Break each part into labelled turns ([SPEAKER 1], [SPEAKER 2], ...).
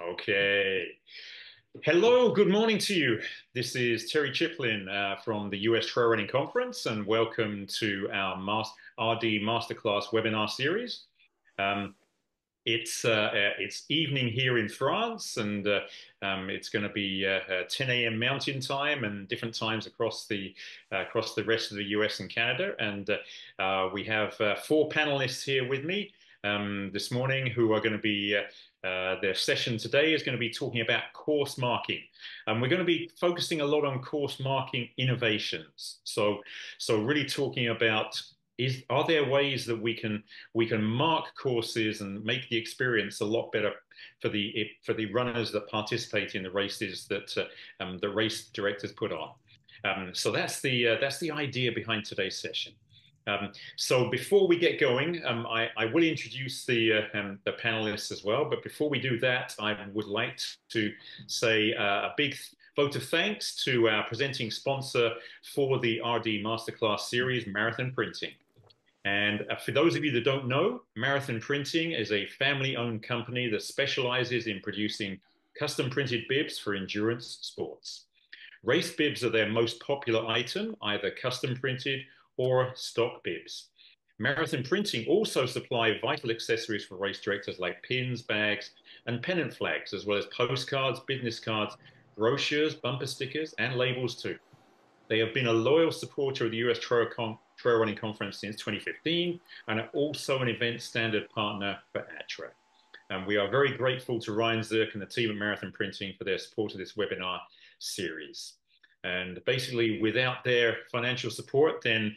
[SPEAKER 1] Okay. Hello, good morning to you. This is Terry Chiplin from the US Trail Running Conference, and welcome to our RD Masterclass webinar series. Um, it's evening here in France, and it's going to be 10 a.m. Mountain Time and different times across the rest of the US and Canada. And we have four panelists here with me this morning who are going to be. Their session today is going to be talking about course marking, and we're going to be focusing a lot on course marking innovations. So really talking about are there ways that we can mark courses and make the experience a lot better for the runners that participate in the races that the race directors put on. So that's the idea behind today's session. So before we get going, I will introduce the panelists as well. But before we do that, I would like to say a big vote of thanks to our presenting sponsor for the RD Masterclass series, Marathon Printing. And for those of you that don't know, Marathon Printing is a family-owned company that specializes in producing custom printed bibs for endurance sports. Race bibs are their most popular item, either custom printed or stock bibs. Marathon Printing also supply vital accessories for race directors like pins, bags, and pennant flags, as well as postcards, business cards, brochures, bumper stickers, and labels too. They have been a loyal supporter of the US Trail Running Conference since 2015 and are also an event standard partner for ATRA. And we are very grateful to Ryan Zirk and the team at Marathon Printing for their support of this webinar series. And basically, without their financial support, then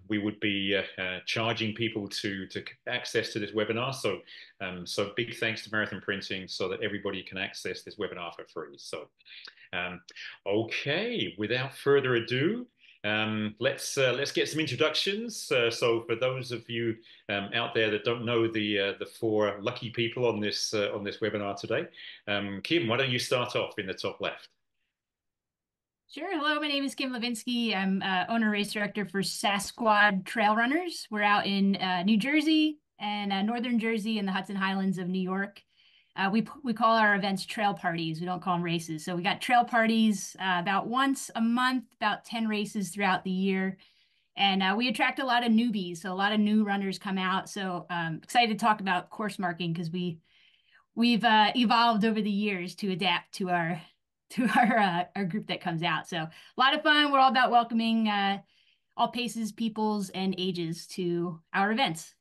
[SPEAKER 1] we would be charging people to access to this webinar. So big thanks to Marathon Printing so that everybody can access this webinar for free. So okay, without further ado, let's get some introductions. So for those of you out there that don't know the four lucky people on this webinar today, Kim, why don't you start off in the top left?
[SPEAKER 2] Sure. Hello, my name is Kim Levinsky. I'm owner race director for Sassquad Trail Runners. We're out in New Jersey and Northern Jersey and the Hudson Highlands of New York. We call our events trail parties. We don't call them races. So we got trail parties about once a month, about 10 races throughout the year. And we attract a lot of newbies. So a lot of new runners come out. So excited to talk about course marking because we've evolved over the years to adapt to our group that comes out. So a lot of fun. We're all about welcoming all paces, peoples, and ages to our events.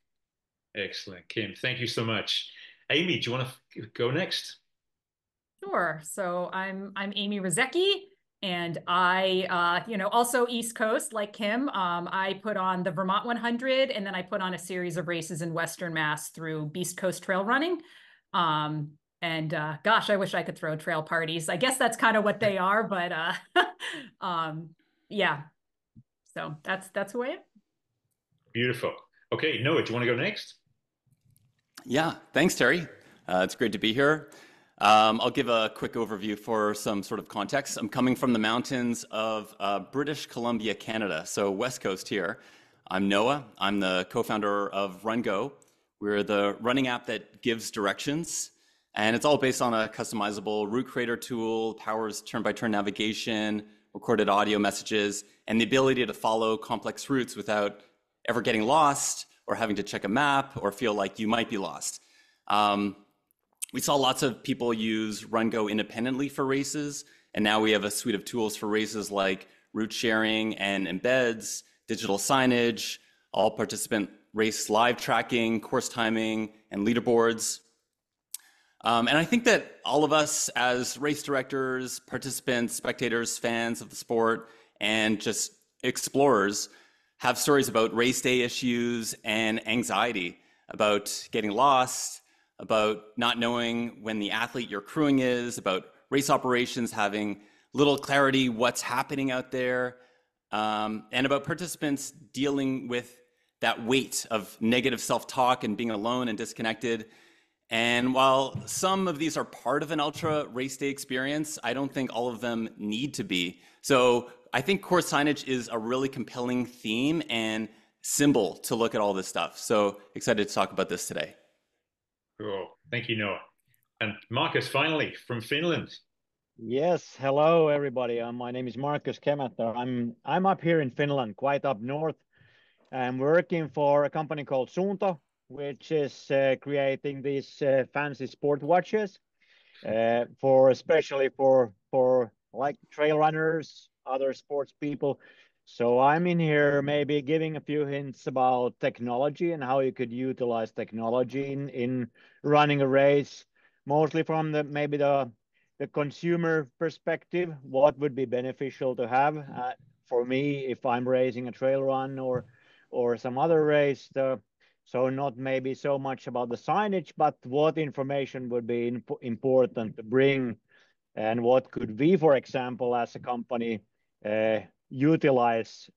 [SPEAKER 1] Excellent, Kim. Thank you so much. Amy, do you want to go next?
[SPEAKER 3] Sure. So I'm Amy Rusiecki, and I also East Coast like Kim. I put on the Vermont 100, and then I put on a series of races in Western Mass through Beast Coast Trail Running. And gosh, I wish I could throw trail parties. I guess that's kind of what they are, but yeah. So that's who I am.
[SPEAKER 1] Beautiful. Okay, Noah, do you want to go next?
[SPEAKER 4] Yeah, thanks, Terry. It's great to be here. I'll give a quick overview for some sort of context. I'm coming from the mountains of British Columbia, Canada, so West Coast here. I'm Noah. I'm the co-founder of RunGo. We're the running app that gives directions. And it's all based on a customizable route creator tool, powers turn-by-turn navigation, recorded audio messages, and the ability to follow complex routes without ever getting lost or having to check a map or feel like you might be lost. We saw lots of people use RunGo independently for races, and now we have a suite of tools for races like route sharing and embeds, digital signage, all participant race live tracking, course timing, and leaderboards. And I think that all of us as race directors, participants, spectators, fans of the sport, and just explorers have stories about race day issues and anxiety, about getting lost, about not knowing when the athlete you're crewing is, about race operations having little clarity what's happening out there, and about participants dealing with that weight of negative self-talk and being alone and disconnected. And while some of these are part of an ultra race day experience, I don't think all of them need to be. So I think course signage is a really compelling theme and symbol to look at all this stuff. So excited to talk about this today.
[SPEAKER 1] Cool. Thank you, Noah. And Markus, finally, from Finland.
[SPEAKER 5] Yes, hello everybody. My name is Markus Kemetter. I'm up here in Finland, quite up north. I'm working for a company called Suunto, which is creating these fancy sport watches for especially for like trail runners, other sports people. So I'm in here maybe giving a few hints about technology and how you could utilize technology in running a race, mostly from the maybe the consumer perspective. What would be beneficial to have for me if I'm racing a trail run or some other race? So not maybe so much about the signage, but what information would be important to bring, and what could we, for example, as a company, utilize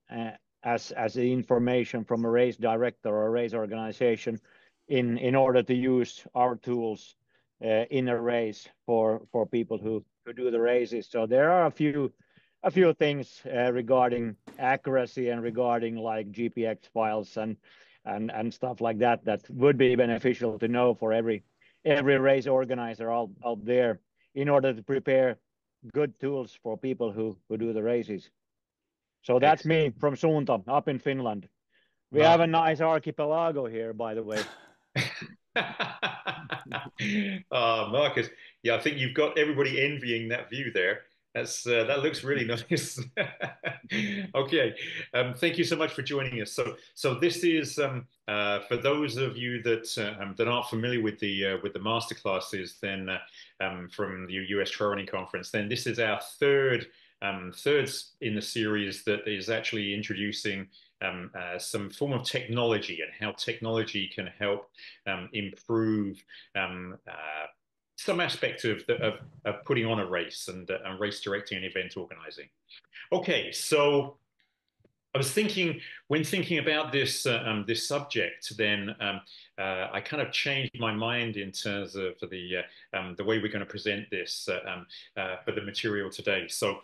[SPEAKER 5] as the information from a race director or a race organization in order to use our tools in a race for people who do the races. So there are a few things regarding accuracy and regarding like GPX files and stuff like that that would be beneficial to know for every race organizer out there in order to prepare good tools for people who do the races. So that's me from Suunto up in Finland. We have a nice archipelago here, by the way.
[SPEAKER 1] Markus, yeah, I think you've got everybody envying that view there. That looks really nice. Okay, thank you so much for joining us. So this is for those of you that aren't familiar with the masterclasses, then from the US Trail Running Conference, then this is our third in the series that is actually introducing some form of technology and how technology can help improve some aspect of putting on a race and race directing and event organizing. Okay, so I was thinking, when thinking about this this subject, then I kind of changed my mind in terms of the way we're going to present this for the material today. So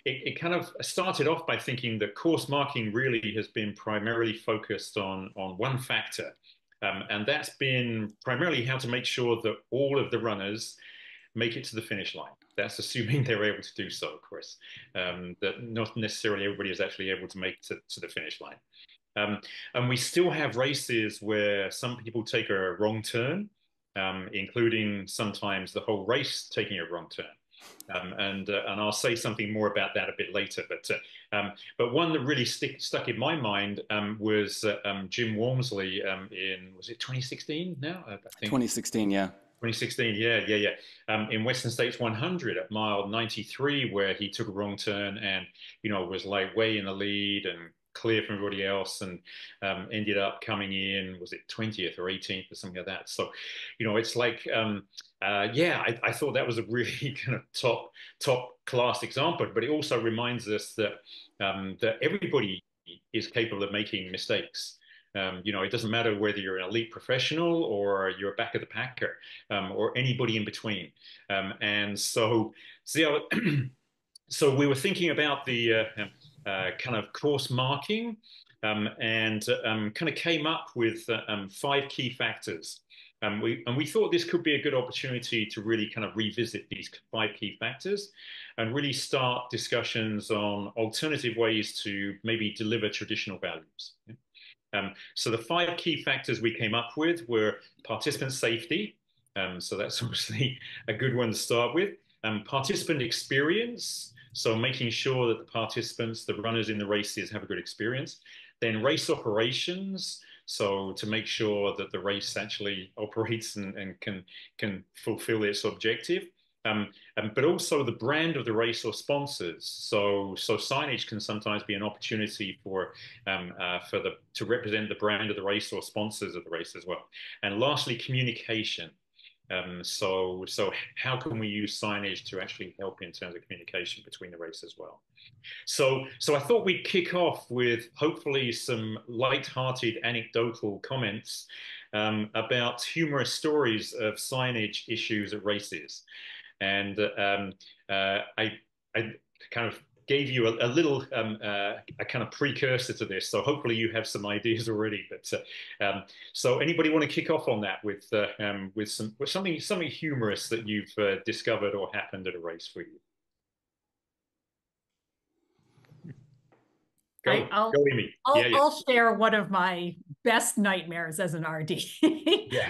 [SPEAKER 1] it kind of started off by thinking that course marking really has been primarily focused on one factor, and that's been primarily how to make sure that all of the runners make it to the finish line. That's assuming they're able to do so, of course. That not necessarily everybody is actually able to make it to the finish line. And we still have races where some people take a wrong turn, including sometimes the whole race taking a wrong turn. And I'll say something more about that a bit later. But one that really stuck in my mind was Jim Walmsley was it 2016 now? I think
[SPEAKER 4] 2016, yeah.
[SPEAKER 1] 2016, yeah. In Western States 100 at mile 93, where he took a wrong turn and, was like way in the lead and clear from everybody else, and ended up coming in, was it 20th or 18th or something like that? So, it's like, I thought that was a really kind of top class example, but it also reminds us that that everybody is capable of making mistakes. It doesn't matter whether you're an elite professional or you're a back of the packer, or anybody in between. And so we were thinking about the kind of course marking, and kind of came up with 5 key factors. We thought this could be a good opportunity to really kind of revisit these 5 key factors and really start discussions on alternative ways to maybe deliver traditional values. So the 5 key factors we came up with were participant safety. So that's obviously a good one to start with. Participant experience. So making sure that the participants, the runners in the races, have a good experience. Then race operations. So to make sure that the race actually operates and can fulfill its objective. But also the brand of the race or sponsors. So signage can sometimes be an opportunity to represent the brand of the race or sponsors of the race as well. And lastly, communication. So how can we use signage to actually help in terms of communication between the race as well? So I thought we'd kick off with hopefully some light-hearted anecdotal comments about humorous stories of signage issues at races. And I kind of gave you a little a kind of precursor to this, so hopefully you have some ideas already. But so anybody want to kick off on that with something humorous that you've discovered or happened at a race for you?
[SPEAKER 3] I'll share one of my best nightmares as an RD.
[SPEAKER 1] Yeah.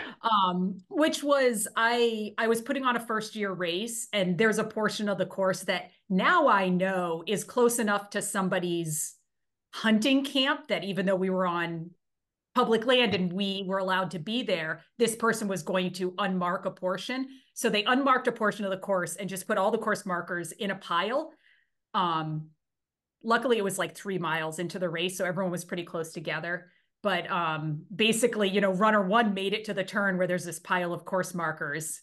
[SPEAKER 3] Which was I was putting on a first year race, and there's a portion of the course that now I know is close enough to somebody's hunting camp that even though we were on public land and we were allowed to be there, this person was going to unmark a portion. So they unmarked a portion of the course and just put all the course markers in a pile. Luckily, it was like 3 miles into the race, so everyone was pretty close together. But basically, you know, runner 1 made it to the turn where there's this pile of course markers,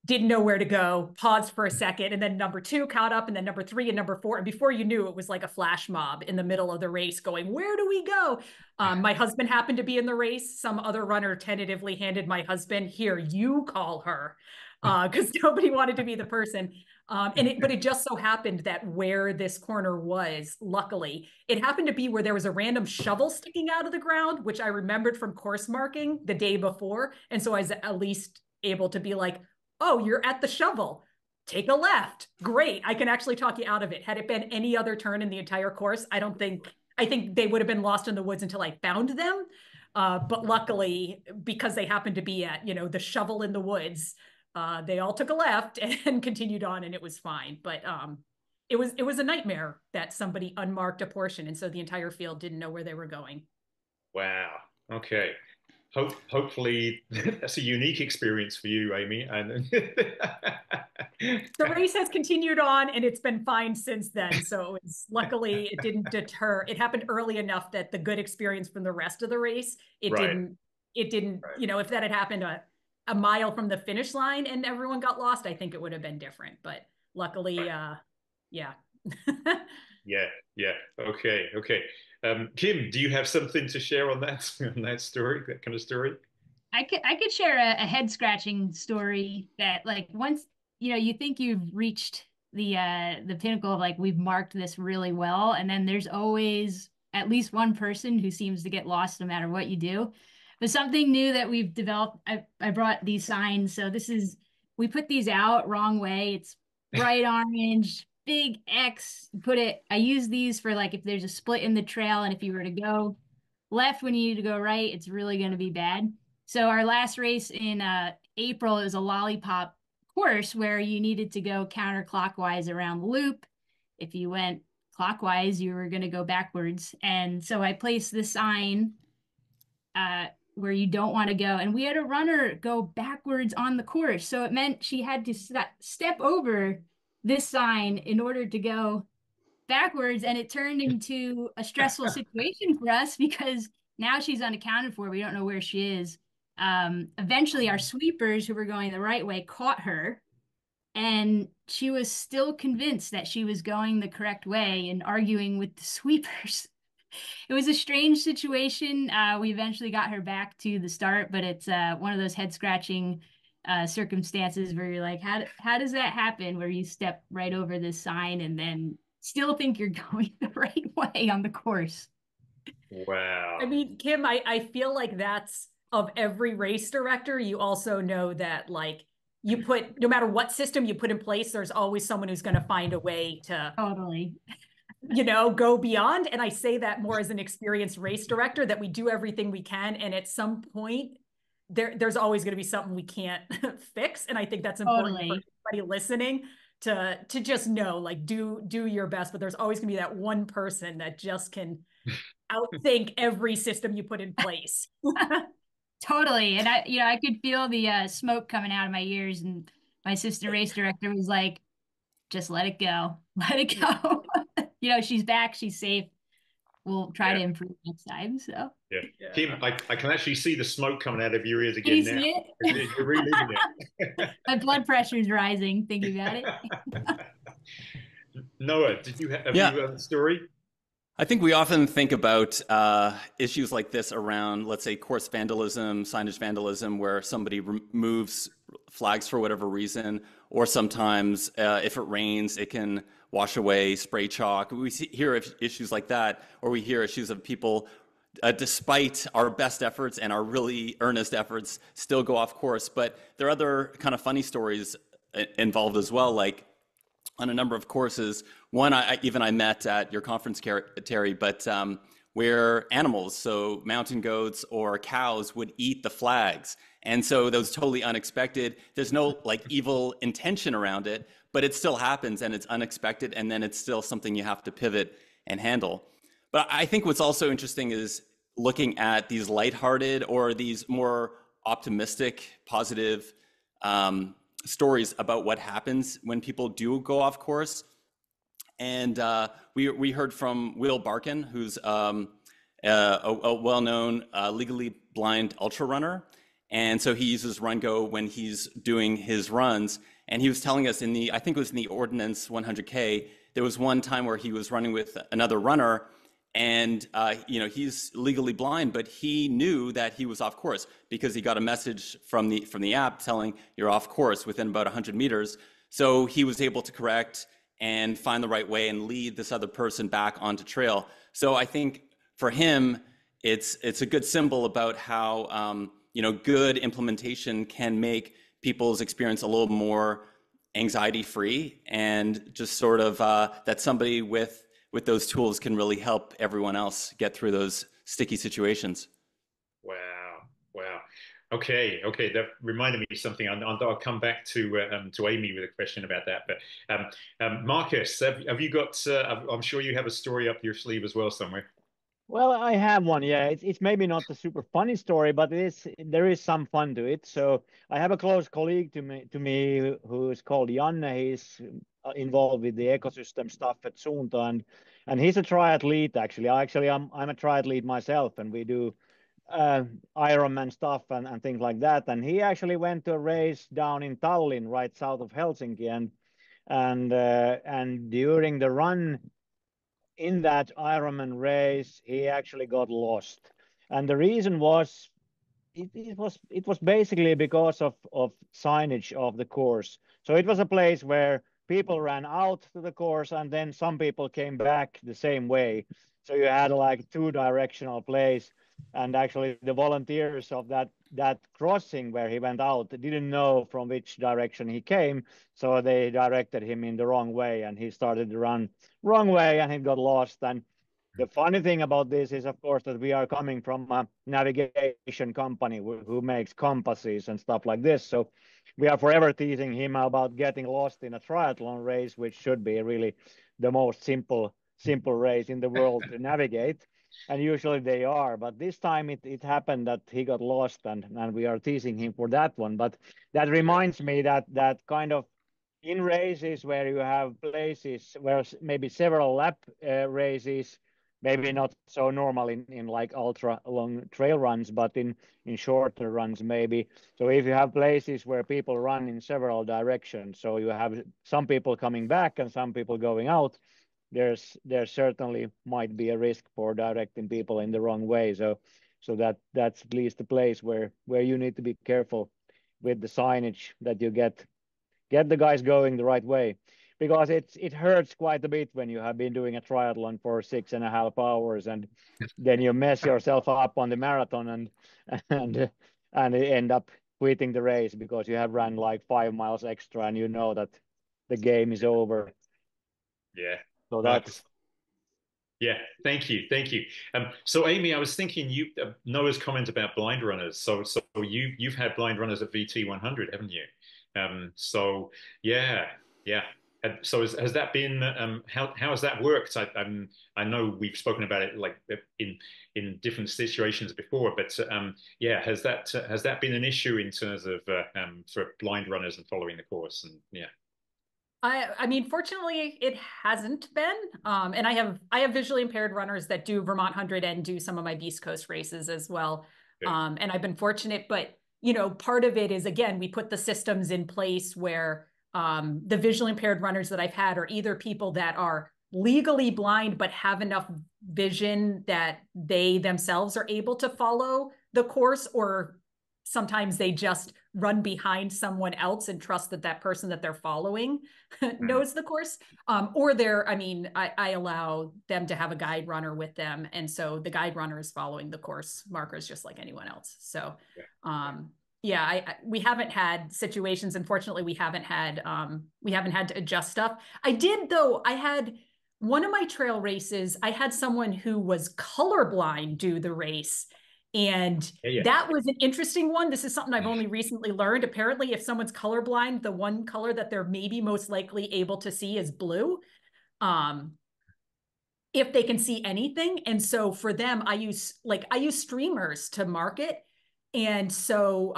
[SPEAKER 3] didn't know where to go, paused for a second, and then number 2 caught up, and then number 3 and number 4. And before you knew, it was like a flash mob in the middle of the race going, where do we go? My husband happened to be in the race. Some other runner tentatively handed my husband, here, you call her, because nobody wanted to be the person. But it just so happened that where this corner was, luckily, it happened to be where there was a random shovel sticking out of the ground, which I remembered from course marking the day before. And so I was at least able to be like, oh, you're at the shovel. Take a left. Great. I can actually talk you out of it. Had it been any other turn in the entire course, I think they would have been lost in the woods until I found them. But luckily, because they happened to be at, you know, the shovel in the woods, they all took a left and continued on, and it was fine. But it was a nightmare that somebody unmarked a portion, and so the entire field didn't know where they were going.
[SPEAKER 1] Wow. Okay. Hopefully that's a unique experience for you, Amy. And
[SPEAKER 3] the race has continued on, and it's been fine since then. So luckily it didn't deter. It happened early enough that the good experience from the rest of the race, it didn't, you know, if that had happened a mile from the finish line and everyone got lost, I think it would have been different. But luckily, yeah.
[SPEAKER 1] Yeah. Okay. Kim, do you have something to share on that story, that kind of story?
[SPEAKER 2] I could share a head scratching story that, like, once, you know, you think you've reached the pinnacle of, like, we've marked this really well, and then there's always at least one person who seems to get lost no matter what you do. But something new that we've developed, I brought these signs. So we put these out wrong way. It's bright orange, big X. I use these for, like, if there's a split in the trail, and if you were to go left when you need to go right, it's really going to be bad. So our last race in April is a lollipop course where you needed to go counterclockwise around the loop. If you went clockwise, you were going to go backwards. And so I placed this sign where you don't want to go. And we had a runner go backwards on the course. So it meant she had to step over this sign in order to go backwards. And it turned into a stressful situation for us because now she's unaccounted for. We don't know where she is. Eventually our sweepers who were going the right way caught her, and she was still convinced that she was going the correct way and arguing with the sweepers. It was a strange situation. We eventually got her back to the start, but it's one of those head scratching circumstances where you're like, how does that happen, where you step right over this sign and then still think you're going the right way on the course?
[SPEAKER 1] Wow.
[SPEAKER 3] I mean, Kim, I feel like that's, of every race director, you also know that, like, you put, no matter what system you put in place, there's always someone who's going to find a way to
[SPEAKER 2] totally,
[SPEAKER 3] you know, go beyond. And I say that more as an experienced race director, that we do everything we can, and at some point there's always going to be something we can't fix. And I think that's important for everybody listening to just know, like, do your best, but there's always going to be that one person that just can outthink every system you put in place.
[SPEAKER 2] Totally. And I could feel the smoke coming out of my ears, and my assistant race director was like, just let it go. Let it go. You know, she's back, she's safe. We'll try to improve next time. So
[SPEAKER 1] Kim, I can actually see the smoke coming out of your ears again now.
[SPEAKER 2] See it?
[SPEAKER 1] You're reliving it.
[SPEAKER 2] My blood pressure is rising thinking about it.
[SPEAKER 1] Noah, did you have a story?
[SPEAKER 4] I think we often think about issues like this around, let's say, course vandalism, signage vandalism, where somebody moves flags for whatever reason, or sometimes if it rains, it can wash away spray chalk. We hear issues like that, or we hear issues of people, despite our best efforts and our really earnest efforts, still go off course. But there are other kind of funny stories involved as well, like on a number of courses. One I met at your conference, Terry, but where animals, so mountain goats or cows, would eat the flags. And so that was totally unexpected. There's no like evil intention around it, but it still happens and it's unexpected. And then it's still something you have to pivot and handle. But I think what's also interesting is looking at these lighthearted or these more optimistic, positive stories about what happens when people do go off course. And we heard from Will Barkin, who's a well-known legally blind ultra runner. And so he uses RunGo when he's doing his runs. And he was telling us I think it was in the Ordnance 100K, there was one time where he was running with another runner, and he's legally blind, but he knew that he was off course because he got a message from the app telling you're off course within about 100 meters. So he was able to correct and find the right way and lead this other person back onto trail. So I think for him, it's a good symbol about how good implementation can make people's experience a little more anxiety-free, and just sort of that somebody with those tools can really help everyone else get through those sticky situations.
[SPEAKER 1] Wow. Okay. That reminded me of something. I'll come back to Amy with a question about that. But Markus, have you got? I'm sure you have a story up your sleeve as well somewhere.
[SPEAKER 5] Well, I have one. Yeah, it's maybe not a super funny story, but there is some fun to it. So I have a close colleague to me who is called Janne. He's involved with the ecosystem stuff at Suunto, and he's a triathlete actually. I'm a triathlete myself, and we do Ironman stuff and things like that. And he actually went to a race down in Tallinn, right south of Helsinki, and during the run in that Ironman race, he actually got lost. And the reason was it was basically because of signage of the course. So it was a place where people ran out to the course and then some people came back the same way. So you had like two directional place, and actually the volunteers of that crossing where he went out didn't know from which direction he came, so they directed him in the wrong way and he started to run wrong way and he got lost. And the funny thing about this is, of course, that we are coming from a navigation company who makes compasses and stuff like this. So we are forever teasing him about getting lost in a triathlon race, which should be really the most simple race in the world to navigate. And usually they are. But this time it happened that he got lost, and we are teasing him for that one. But that reminds me that kind of in races where you have places where maybe several lap races, maybe not so normal in like ultra long trail runs, but in shorter runs maybe. So if you have places where people run in several directions, so you have some people coming back and some people going out, there certainly might be a risk for directing people in the wrong way. So that's at least a place where you need to be careful with the signage, that you get the guys going the right way, because it hurts quite a bit when you have been doing a triathlon for 6.5 hours and then you mess yourself up on the marathon and end up quitting the race because you have run like 5 miles extra and you know that the game is over.
[SPEAKER 1] Yeah.
[SPEAKER 5] So that's.
[SPEAKER 1] Yeah, thank you. So Amy, I was thinking Noah's comment about blind runners. So you've had blind runners at VT 100, haven't you? So yeah. So has that been how has that worked? I know we've spoken about it like in different situations before, but yeah, has that been an issue in terms of for blind runners and following the course? And yeah.
[SPEAKER 3] I mean, fortunately, it hasn't been. And I have visually impaired runners that do Vermont 100 and do some of my Beast Coast races as well. Yeah. And I've been fortunate, but part of it is, again, we put the systems in place where the visually impaired runners that I've had are either people that are legally blind but have enough vision that they themselves are able to follow the course, or sometimes they just run behind someone else and trust that that person that they're following knows the course. Or I allow them to have a guide runner with them. And so the guide runner is following the course markers just like anyone else. So we haven't had situations. Unfortunately, we haven't had to adjust stuff. I did though. I had one of my trail races. I had someone who was colorblind do the race, and that was an interesting one. This is something I've only recently learned. Apparently, if someone's colorblind, the one color that they're maybe most likely able to see is blue. If they can see anything. And so for them, I use streamers to mark it. And so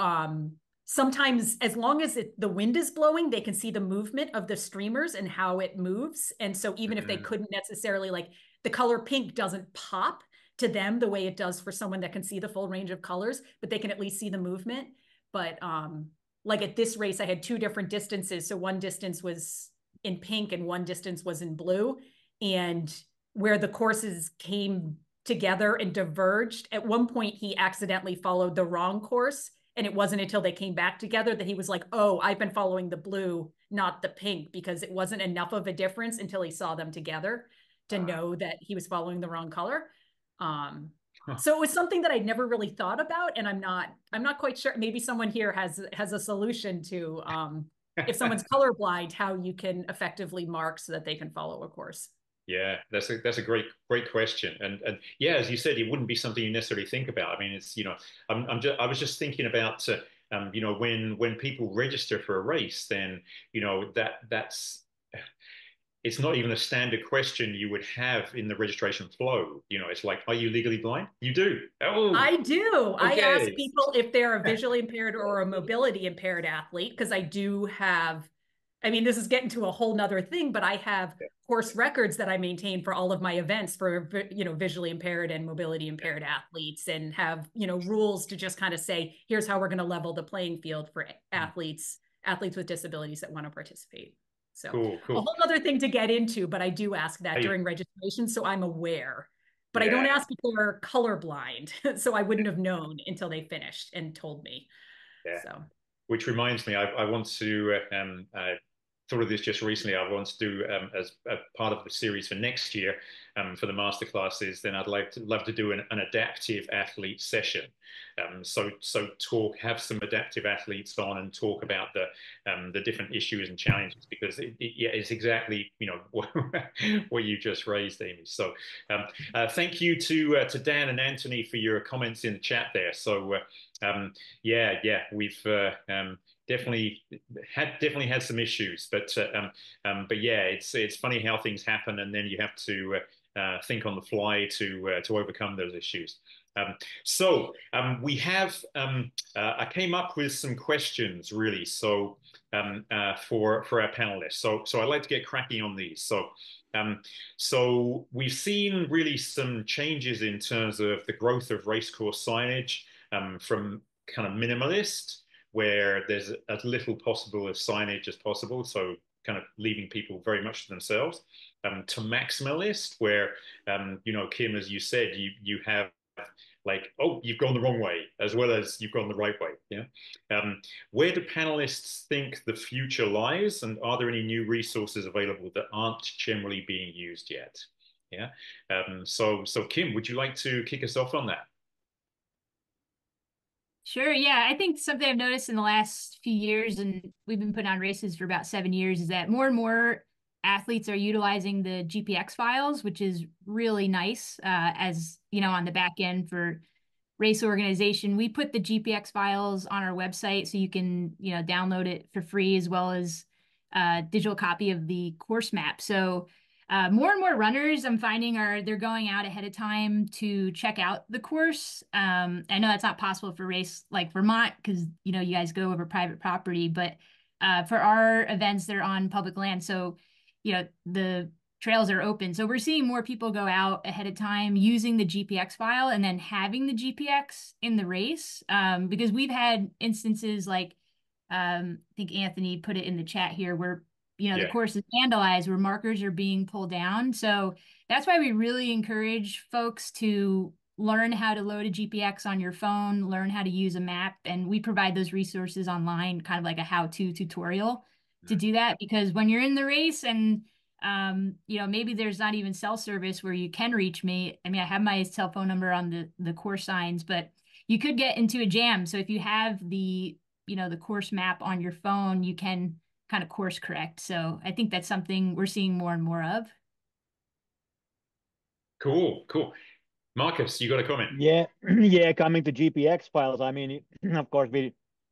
[SPEAKER 3] sometimes as long as the wind is blowing, they can see the movement of the streamers and how it moves. And so even if they couldn't necessarily, like, the color pink doesn't pop to them the way it does for someone that can see the full range of colors, but they can at least see the movement. But like at this race, I had 2 different distances. So one distance was in pink and one distance was in blue. And where the courses came together and diverged, at one point he accidentally followed the wrong course. And it wasn't until they came back together that he was like, oh, I've been following the blue, not the pink, because it wasn't enough of a difference until he saw them together to know that he was following the wrong color. So it was something that I'd never really thought about. And I'm not quite sure. Maybe someone here has a solution to, if someone's colorblind, how you can effectively mark so that they can follow a course.
[SPEAKER 1] Yeah, that's a great question, and yeah, as you said, it wouldn't be something you necessarily think about. I mean, it's I was just thinking about when people register for a race, then that's it's not even a standard question you would have in the registration flow. It's like, are you legally blind? You do. Oh,
[SPEAKER 3] I do.
[SPEAKER 1] Okay.
[SPEAKER 3] I ask people if they're a visually impaired or a mobility impaired athlete, because I do have. I mean, this is getting to a whole nother thing, but I have course records that I maintain for all of my events for, visually impaired and mobility impaired athletes, and have, rules to just kind of say, here's how we're going to level the playing field for athletes with disabilities that want to participate. So
[SPEAKER 1] cool.
[SPEAKER 3] A whole other thing to get into, but I do ask that during registration, so I'm aware. But I don't ask if they're colorblind, so I wouldn't have known until they finished and told me.
[SPEAKER 1] Yeah.
[SPEAKER 3] So.
[SPEAKER 1] Which reminds me, I want to thought of this just recently. I want to do as a part of the series for next year for the masterclasses. Then I'd love to do an adaptive athlete session. So have some adaptive athletes on and talk about the different issues and challenges, because it's exactly what you just raised, Amy. So thank you to Dan and Anthony for your comments in the chat there. So we've definitely had some issues, but yeah, it's funny how things happen, and then you have to think on the fly to overcome those issues. We have I came up with some questions, really, so for our panelists. So I'd like to get cracking on these. So we've seen really some changes in terms of the growth of racecourse signage, from kind of minimalist, where there's as little possible of signage as possible, so kind of leaving people very much to themselves, to maximalist, where Kim, as you said, you have like, oh, you've gone the wrong way as well as you've gone the right way. Where do panelists think the future lies, and are there any new resources available that aren't generally being used yet? So Kim, would you like to kick us off on that?
[SPEAKER 2] Sure. Yeah. I think something I've noticed in the last few years, and we've been putting on races for about 7 years, is that more and more athletes are utilizing the GPX files, which is really nice. As on the back end for race organization, we put the GPX files on our website so you can, download it for free, as well as a digital copy of the course map. So more and more runners I'm finding they're going out ahead of time to check out the course. I know that's not possible for race like Vermont, because you guys go over private property, but for our events, they're on public land, so the trails are open. So we're seeing more people go out ahead of time using the GPX file and then having the GPX in the race, because we've had instances like I think Anthony put it in the chat here, where the course is vandalized, where markers are being pulled down. So that's why we really encourage folks to learn how to load a GPX on your phone, learn how to use a map. And we provide those resources online, kind of like a how-to tutorial to do that. Because when you're in the race and, maybe there's not even cell service where you can reach me. I mean, I have my cell phone number on the course signs, but you could get into a jam. So if you have the course map on your phone, you can kind of course correct. So I think that's something we're seeing more and more of.
[SPEAKER 1] Cool, cool. Markus, you got a comment?
[SPEAKER 5] Yeah, yeah. Coming to GPX files, I mean, of course,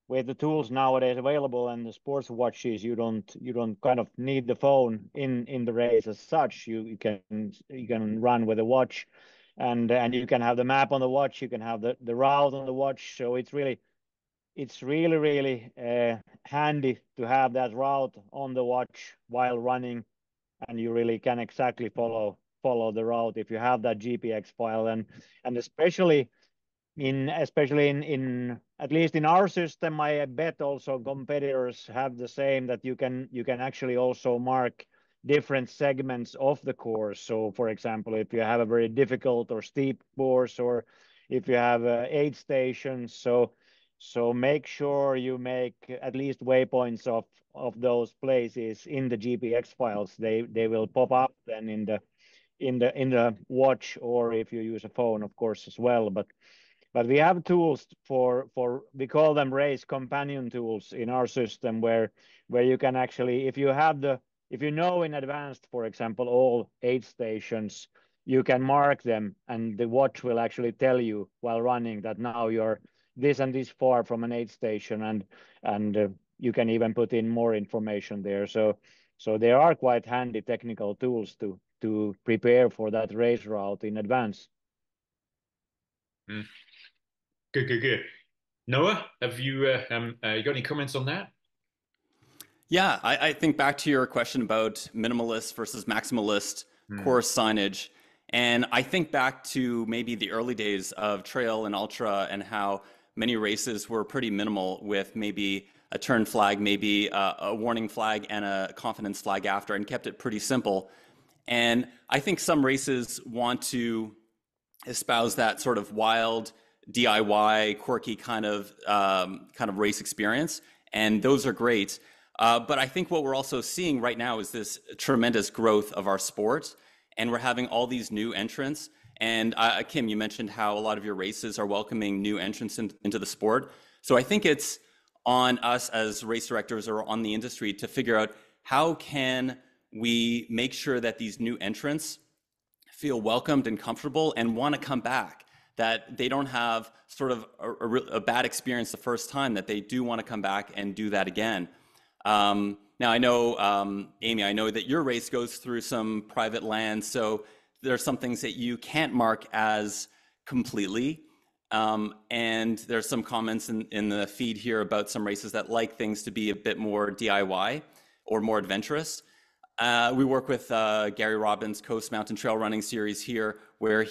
[SPEAKER 5] with the tools nowadays available and the sports watches, you don't kind of need the phone in the race as such. You can run with a watch, and you can have the map on the watch. You can have the route on the watch. So it's really handy to have that route on the watch while running, and you really can exactly follow the route if you have that GPX file. And especially in at least in our system, I bet also competitors have the same, that you can actually also mark different segments of the course. So for example, if you have a very difficult or steep course, or if you have aid stations, so make sure you make at least waypoints of those places in the GPX files. They will pop up then in the watch, or if you use a phone, of course, as well. But we have tools for we call them race companion tools in our system, where you can actually, if you know in advance, for example, all aid stations, you can mark them, and the watch will actually tell you while running that now you're this and this far from an aid station, and you can even put in more information there. So there are quite handy technical tools to prepare for that race route in advance.
[SPEAKER 1] Mm. Good, good, good. Noah, have you got any comments on that?
[SPEAKER 4] Yeah, I think back to your question about minimalist versus maximalist course signage. And I think back to maybe the early days of trail and ultra, and how many races were pretty minimal, with maybe a turn flag, maybe a warning flag, and a confidence flag after, and kept it pretty simple. And I think some races want to espouse that sort of wild, DIY, quirky kind of race experience, and those are great. But I think what we're also seeing right now is this tremendous growth of our sport, and we're having all these new entrants. And Kim, you mentioned how a lot of your races are welcoming new entrants into the sport. So I think it's on us as race directors, or on the industry, to figure out how can we make sure that these new entrants feel welcomed and comfortable and want to come back, that they don't have sort of a bad experience the first time, that they do want to come back and do that again. Now I know, Amy, I know that your race goes through some private land, so there are some things that you can't mark as completely. And there's some comments in the feed here about some races that like things to be a bit more DIY or more adventurous. We work with Gary Robbins' Coast Mountain Trail Running Series here, where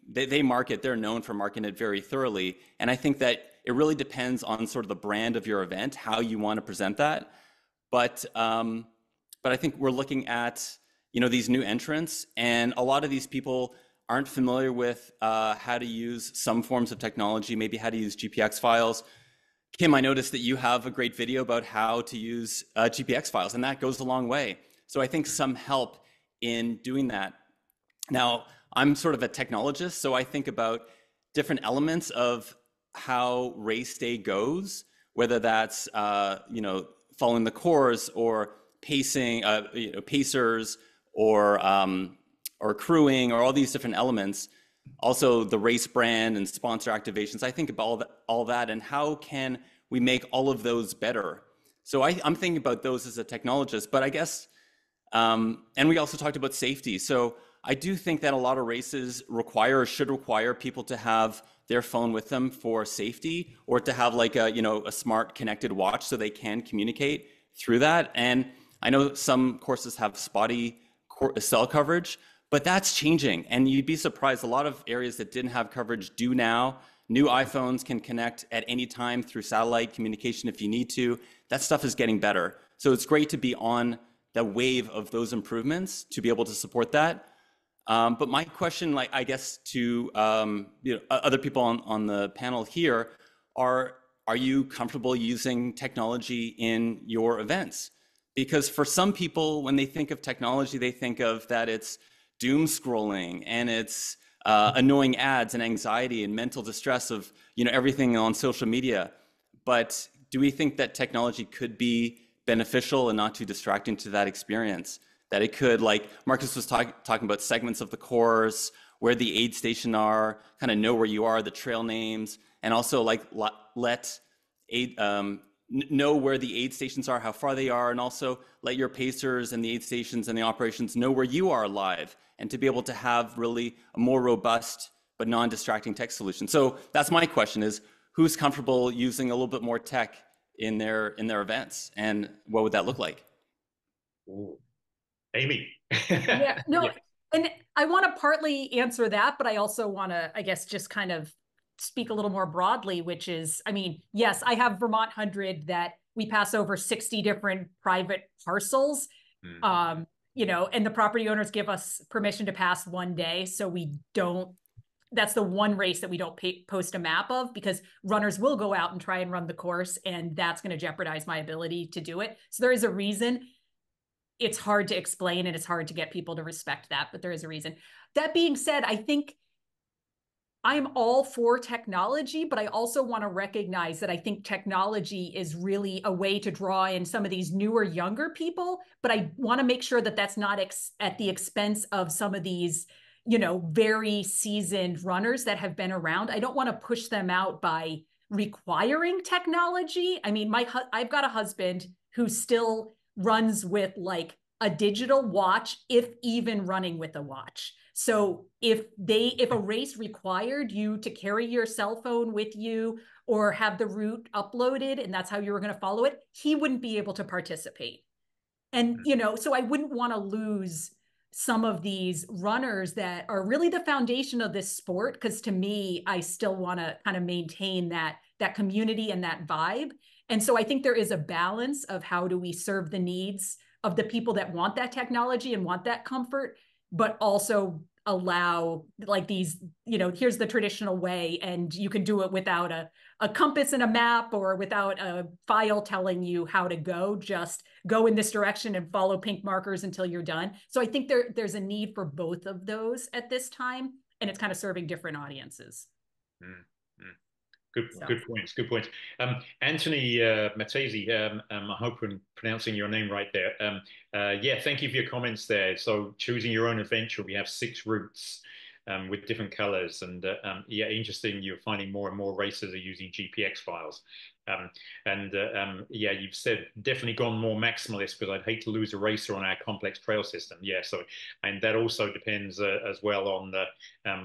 [SPEAKER 4] they market, they're known for marketing it very thoroughly. And I think that it really depends on sort of the brand of your event, how you want to present that. But I think we're looking at, these new entrants, and a lot of these people aren't familiar with how to use some forms of technology, maybe how to use GPX files. Kim, I noticed that you have a great video about how to use GPX files, and that goes a long way. So I think some help in doing that. Now, I'm sort of a technologist, so I think about different elements of how race day goes, whether that's following the course, or pacing, pacers, or crewing, or all these different elements. Also, the race brand and sponsor activations. I think about all that, and how can we make all of those better? So I'm thinking about those as a technologist, but I guess, and we also talked about safety. So I do think that a lot of races should require people to have their phone with them for safety, or to have like a smart connected watch so they can communicate through that. And I know some courses have spotty cell coverage, but that's changing. And you'd be surprised, a lot of areas that didn't have coverage do now. New iPhones can connect at any time through satellite communication if you need to. That stuff is getting better. So it's great to be on the wave of those improvements to be able to support that. But my question, like, I guess to other people on the panel here, are you comfortable using technology in your events? Because for some people, when they think of technology, they think of that it's doom scrolling and it's annoying ads and anxiety and mental distress of everything on social media. But do we think that technology could be beneficial and not too distracting to that experience? That it could, like Markus was talking about segments of the course, where the aid station are, kind of know where you are, the trail names, and also like let aid know where the aid stations are, how far they are, and also let your pacers and the aid stations and the operations know where you are live, and to be able to have really a more robust but non-distracting tech solution. So that's my question: is who's comfortable using a little bit more tech in their events, and what would that look like?
[SPEAKER 1] Ooh. Amy.
[SPEAKER 3] Yeah, no,
[SPEAKER 1] Yeah.
[SPEAKER 3] and I want to partly answer that, but I also want to, I guess, just kind of speak a little more broadly, which is, I mean, yes, I have Vermont 100 that we pass over 60 different private parcels.
[SPEAKER 1] Mm.
[SPEAKER 3] And the property owners give us permission to pass one day. So we don't, that's the one race that we don't post a map of, because runners will go out and try and run the course, and that's going to jeopardize my ability to do it. So there is a reason. It's hard to explain and it's hard to get people to respect that, but there is a reason. That being said, I think I'm all for technology, but I also want to recognize that I think technology is really a way to draw in some of these newer, younger people. But I want to make sure that that's not at the expense of some of these, very seasoned runners that have been around. I don't want to push them out by requiring technology. I mean, I've got a husband who still runs with like a digital watch, if even running with a watch. So if a race required you to carry your cell phone with you or have the route uploaded and that's how you were going to follow it, he wouldn't be able to participate. And, so I wouldn't want to lose some of these runners that are really the foundation of this sport. Because to me, I still want to kind of maintain that community and that vibe. And so I think there is a balance of how do we serve the needs of the people that want that technology and want that comfort, but also allow like these, here's the traditional way, and you can do it without a compass and a map or without a file telling you how to go. Just go in this direction and follow pink markers until you're done. So I think there's a need for both of those at this time, and it's kind of serving different audiences.
[SPEAKER 1] Good points. Good points. Anthony Matesi, I hope I'm pronouncing your name right there. Yeah, thank you for your comments there. So choosing your own adventure, we have 6 routes with different colors. And yeah, interesting, you're finding more and more racers are using GPX files. Yeah, you've said definitely gone more maximalist, because I'd hate to lose a racer on our complex trail system. Yeah, so, and that also depends as well on the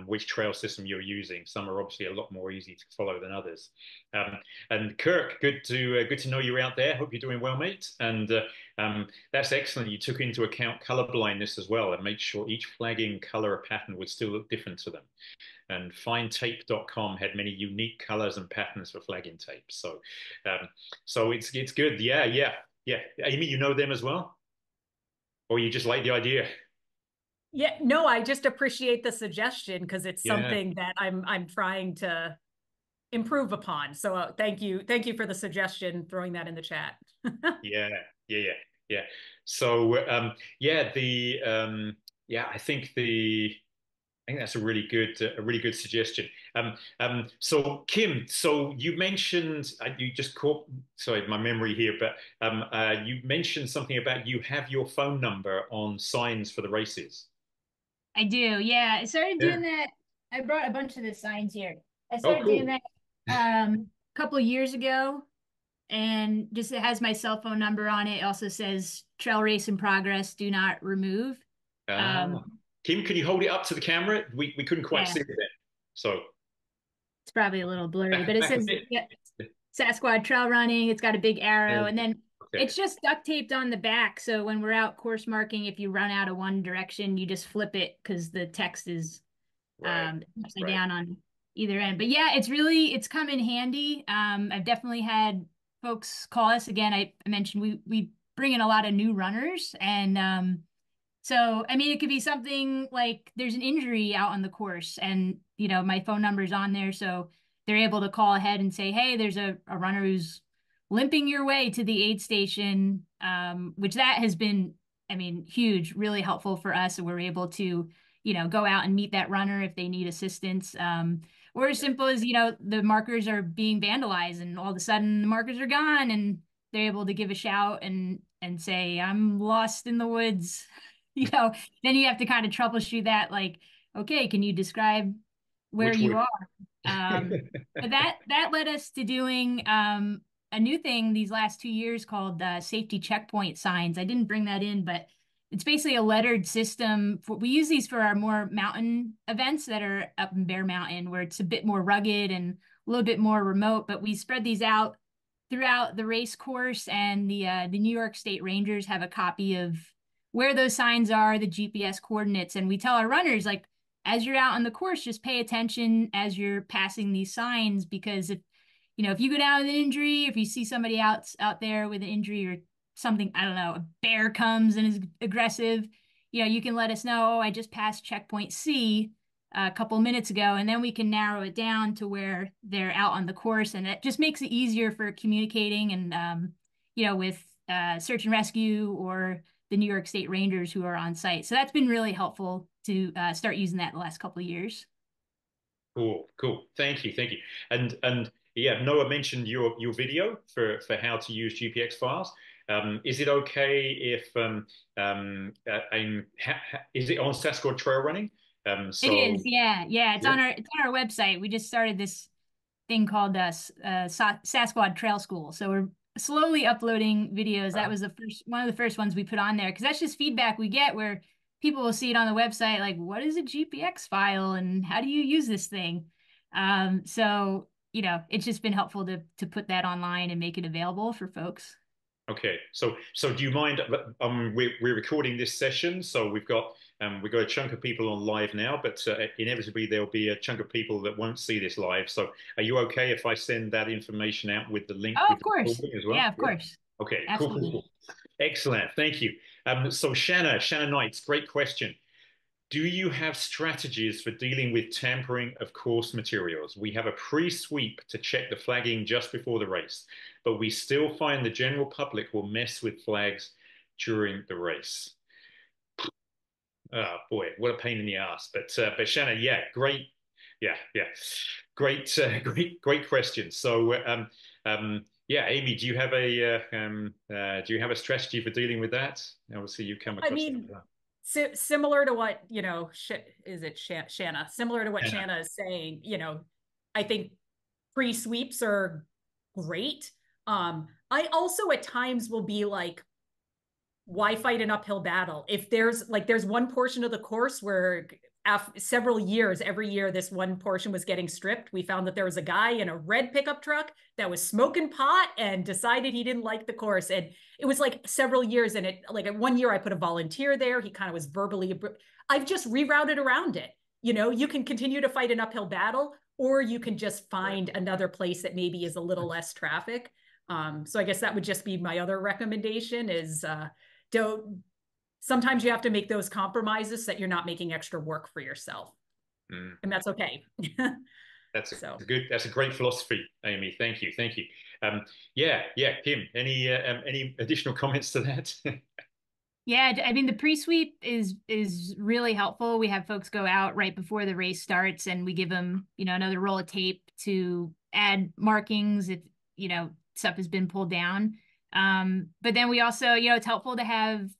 [SPEAKER 1] which trail system you're using. Some are obviously a lot more easy to follow than others. And Kirk, good to know you're out there. Hope you're doing well, mate. And that's excellent. You took into account color blindness as well, and made sure each flagging color or pattern would still look different to them. And findtape.com had many unique colors and patterns for flagging tape. So it's good. Yeah. Amy, you know them as well? Or you just like the idea?
[SPEAKER 3] Yeah, no, I just appreciate the suggestion, because it's something that I'm trying to improve upon. So thank you for the suggestion, throwing that in the chat.
[SPEAKER 1] Yeah. So I think that's a really good suggestion. So Kim, so you mentioned you just caught, sorry, my memory here, but you mentioned something about you have your phone number on signs for the races.
[SPEAKER 2] I do. Yeah. I started
[SPEAKER 1] Yeah.
[SPEAKER 2] doing that. I brought a bunch of the signs here. I
[SPEAKER 1] Oh,
[SPEAKER 2] started doing
[SPEAKER 1] cool.
[SPEAKER 2] that a couple of years ago, and just it has my cell phone number on it. It also says trail race in progress, do not remove.
[SPEAKER 1] Ah. Kim, can you hold it up to the camera? We couldn't quite
[SPEAKER 2] Yeah,
[SPEAKER 1] see it then. So
[SPEAKER 2] it's probably a little blurry, but it
[SPEAKER 1] back a
[SPEAKER 2] says,
[SPEAKER 1] bit.
[SPEAKER 2] yeah, Sassquad trail running. It's got a big arrow, and then
[SPEAKER 1] Okay.
[SPEAKER 2] it's just duct taped on the back. So when we're out course marking, if you run out of one direction, you just flip it, because the text is
[SPEAKER 1] Right.
[SPEAKER 2] upside down on either end. But yeah, it's come in handy. I've definitely had folks call us again. I mentioned we bring in a lot of new runners, and So, I mean, it could be something like there's an injury out on the course and, my phone number is on there. So they're able to call ahead and say, hey, there's a runner who's limping your way to the aid station, which that has been, I mean, huge, really helpful for us. And we're able to, go out and meet that runner if they need assistance. Or as simple as, the markers are being vandalized and all of a sudden the markers are gone and they're able to give a shout and say, I'm lost in the woods. Then you have to kind of troubleshoot that, like, okay, can you describe where
[SPEAKER 1] Which
[SPEAKER 2] you
[SPEAKER 1] would.
[SPEAKER 2] are? But that led us to doing a new thing these last 2 years called safety checkpoint signs. I didn't bring that in, but it's basically a lettered system. We use these for our more mountain events that are up in Bear Mountain, where it's a bit more rugged and a little bit more remote. But we spread these out throughout the race course, and the New York State Rangers have a copy of where those signs are, the GPS coordinates, and we tell our runners, like, as you're out on the course, just pay attention as you're passing these signs, because if you go down with an injury, if you see somebody out there with an injury or something, I don't know, a bear comes and is aggressive, you can let us know, oh, I just passed checkpoint C a couple minutes ago, and then we can narrow it down to where they're out on the course, and it just makes it easier for communicating and with search and rescue or the New York State Rangers who are on site. So that's been really helpful to start using that the last couple of years.
[SPEAKER 1] Cool. Thank you. And yeah, Noah mentioned your video for how to use GPX files. Is it okay if is it on Sassquad Trail Running?
[SPEAKER 2] It is, yeah. It's
[SPEAKER 1] yeah.
[SPEAKER 2] on our website. We just started this thing called Sassquad Trail School. So we're slowly uploading videos. That was one of the first ones we put on there, because that's just feedback we get where people will see it on the website, like, what is a GPX file and how do you use this thing? So it's just been helpful to put that online and make it available for folks.
[SPEAKER 1] Okay, so do you mind? We're recording this session, so we've got a chunk of people on live now, but inevitably there'll be a chunk of people that won't see this live. So, are you okay if I send that information out with the link
[SPEAKER 2] Oh,
[SPEAKER 1] with
[SPEAKER 2] of
[SPEAKER 1] the
[SPEAKER 2] course.
[SPEAKER 1] recording as well?
[SPEAKER 2] Yeah, of course.
[SPEAKER 1] Okay,
[SPEAKER 2] Absolutely.
[SPEAKER 1] cool. Excellent, thank you. So Shanna Knights, great question. Do you have strategies for dealing with tampering of course materials? We have a pre-sweep to check the flagging just before the race, but we still find the general public will mess with flags during the race. Oh boy, what a pain in the ass. But Shanna, yeah, great, yeah, great question. So yeah, Amy, do you have a strategy for dealing with that? Obviously, you come
[SPEAKER 3] I
[SPEAKER 1] across
[SPEAKER 3] mean,
[SPEAKER 1] that.
[SPEAKER 3] similar to what, is it Shanna? Similar to what
[SPEAKER 1] Shanna.
[SPEAKER 3] Shanna is saying, I think pre-sweeps are great. I also at times will be like, why fight an uphill battle? If there's one portion of the course where several years, every year, this one portion was getting stripped. We found that there was a guy in a red pickup truck that was smoking pot and decided he didn't like the course. And it was like several years. And like 1 year I put a volunteer there. He kind of was verbally, I've just rerouted around it. You can continue to fight an uphill battle, or you can just find another place that maybe is a little less traffic. So I guess that would just be my other recommendation is, sometimes you have to make those compromises so that you're not making extra work for yourself. And that's okay.
[SPEAKER 1] That's a great philosophy, Amy. Thank you. Yeah, Kim, any additional comments to that?
[SPEAKER 2] Yeah, I mean, the pre-sweep is really helpful. We have folks go out right before the race starts and we give them, another roll of tape to add markings if, stuff has been pulled down. But then we also, it's helpful to have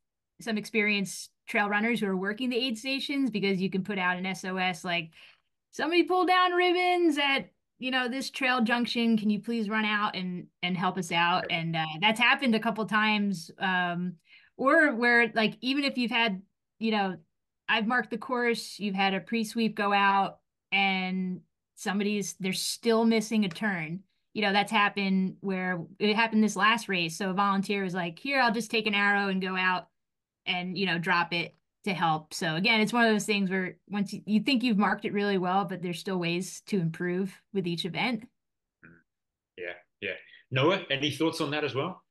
[SPEAKER 2] some experienced trail runners who are working the aid stations, because you can put out an SOS like, somebody pull down ribbons at this trail junction, can you please run out and help us out? And that's happened a couple times, or where, like, even if you've had, I've marked the course, you've had a pre-sweep go out and they're still missing a turn. That's happened where it happened this last race. So a volunteer was like, here, I'll just take an arrow and go out and, drop it to help. So again, it's one of those things where once you think you've marked it really well, but there's still ways to improve with each event.
[SPEAKER 1] Yeah. Noah, any thoughts on that as well?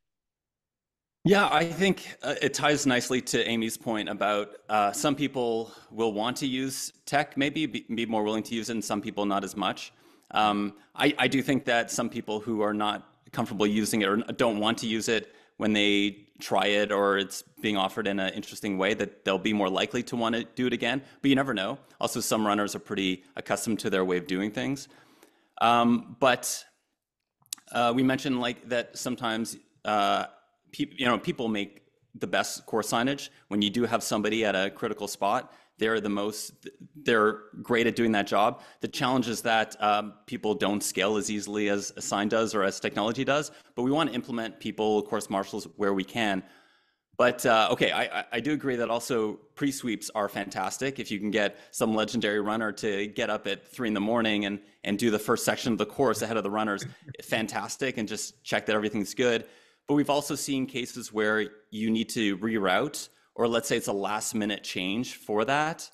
[SPEAKER 4] Yeah, I think it ties nicely to Amy's point about some people will want to use tech, maybe be more willing to use it, and some people not as much. I do think that some people who are not comfortable using it or don't want to use it when they try it or it's being offered in an interesting way, that they'll be more likely to want to do it again. But you never know. Also, some runners are pretty accustomed to their way of doing things. But we mentioned like that sometimes people make the best course signage when you do have somebody at a critical spot. They're great at doing that job. The challenge is that people don't scale as easily as a sign does or as technology does, but we want to implement people, course marshals, where we can. But okay, I do agree that also pre-sweeps are fantastic. If you can get some legendary runner to get up at 3 in the morning and do the first section of the course ahead of the runners, fantastic, and just check that everything's good. But we've also seen cases where you need to reroute, or let's say it's a last minute change for that.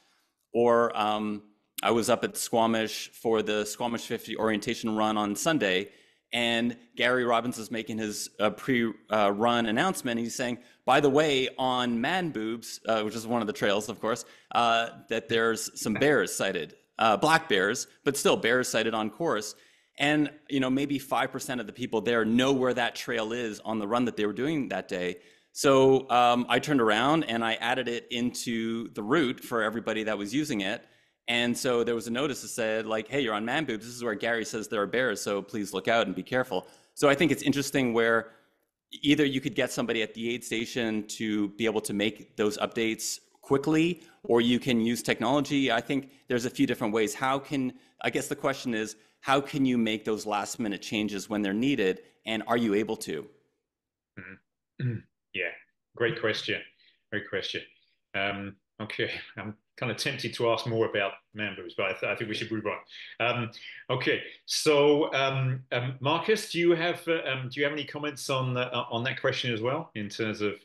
[SPEAKER 4] Or I was up at Squamish for the Squamish 50 orientation run on Sunday, and Gary Robbins is making his pre-run announcement. He's saying, by the way, on Man Boobs, which is one of the trails, of course, that there's some bears sighted, black bears, but still bears sighted on course. And maybe 5% of the people there know where that trail is on the run that they were doing that day. So I turned around and I added it into the route for everybody that was using it. And so there was a notice that said, like, hey, you're on Man Boobs. This is where Gary says there are bears, so please look out and be careful. So I think it's interesting where either you could get somebody at the aid station to be able to make those updates quickly, or you can use technology. I think there's a few different ways. I guess the question is, how can you make those last minute changes when they're needed? And are you able to?
[SPEAKER 1] Mm-hmm. Yeah, great question. Great question. Okay, I'm kind of tempted to ask more about Man Boobs, but I think we should move on. Okay, so Markus, do you have any comments on that question as well in terms of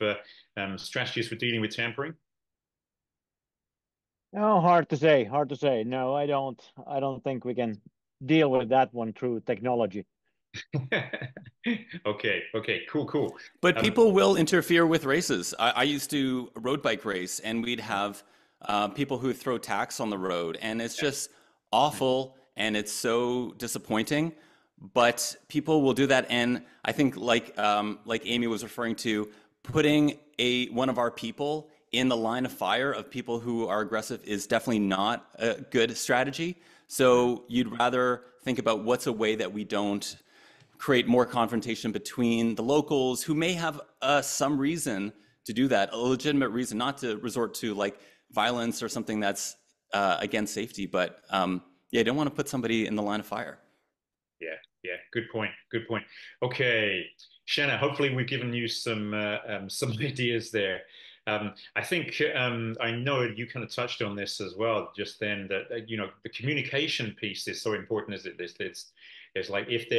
[SPEAKER 1] strategies for dealing with tampering?
[SPEAKER 5] Oh, hard to say. Hard to say. No, I don't. I don't think we can deal with that one through technology.
[SPEAKER 1] Okay, cool.
[SPEAKER 4] But people will interfere with races. I used to road bike race, and we'd have people who throw tacks on the road, and it's just awful, and it's so disappointing. But people will do that, and I think like Amy was referring to, putting one of our people in the line of fire of people who are aggressive is definitely not a good strategy. So you'd rather think about what's a way that we don't create more confrontation between the locals who may have some reason to do that, a legitimate reason, not to resort to like violence or something that's against safety. But you don't want to put somebody in the line of fire.
[SPEAKER 1] Yeah, good point. Okay, Shanna, hopefully we've given you some ideas there. I think I know you kind of touched on this as well just then, that the communication piece is so important, as it's like if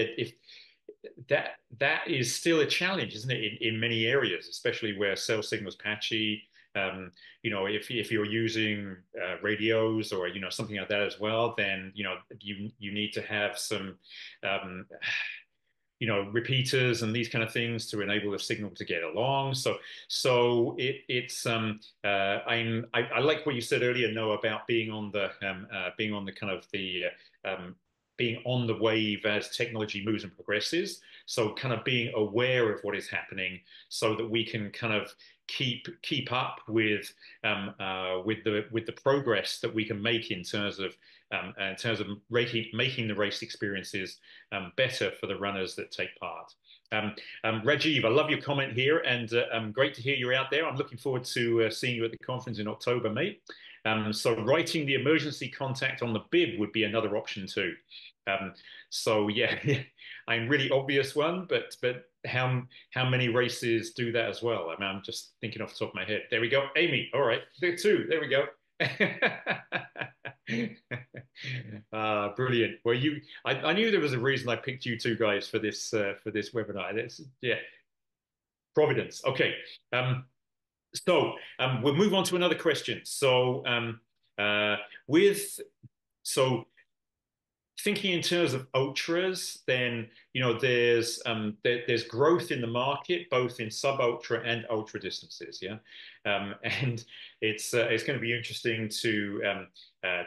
[SPEAKER 1] that is still a challenge, isn't it, in many areas, especially where cell signal's patchy. If you're using radios or something like that as well, then you need to have some repeaters and these kind of things to enable the signal to get along. So I like what you said earlier, Noah, about being on the being on the wave as technology moves and progresses. So kind of being aware of what is happening so that we can kind of keep up with the progress that we can make in terms of making the race experiences better for the runners that take part. Rajiv, I love your comment here, and great to hear you're out there. I'm looking forward to seeing you at the conference in October, mate. So writing the emergency contact on the bib would be another option too. So yeah, I'm really obvious one, but how many races do that as well? I mean, I'm just thinking off the top of my head. There we go, Amy. All right, there two. There we go. Brilliant. Well, I knew there was a reason I picked you two guys for this webinar. Yeah, Providence. Okay. So we'll move on to another question. So thinking in terms of ultras, then there's growth in the market both in sub ultra and ultra distances. Yeah, and it's going to be interesting to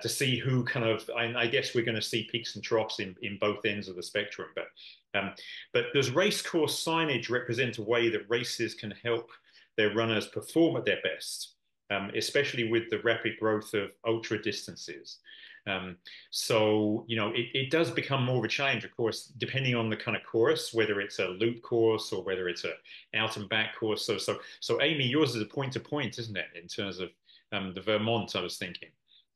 [SPEAKER 1] see who kind of. I guess we're going to see peaks and troughs in both ends of the spectrum, but does race course signage represent a way that races can help their runners perform at their best, especially with the rapid growth of ultra distances? So, it does become more of a challenge, of course, depending on the kind of course, whether it's a loop course or whether it's a out and back course. So Amy, yours is a point to point, isn't it? In terms of the Vermont, I was thinking.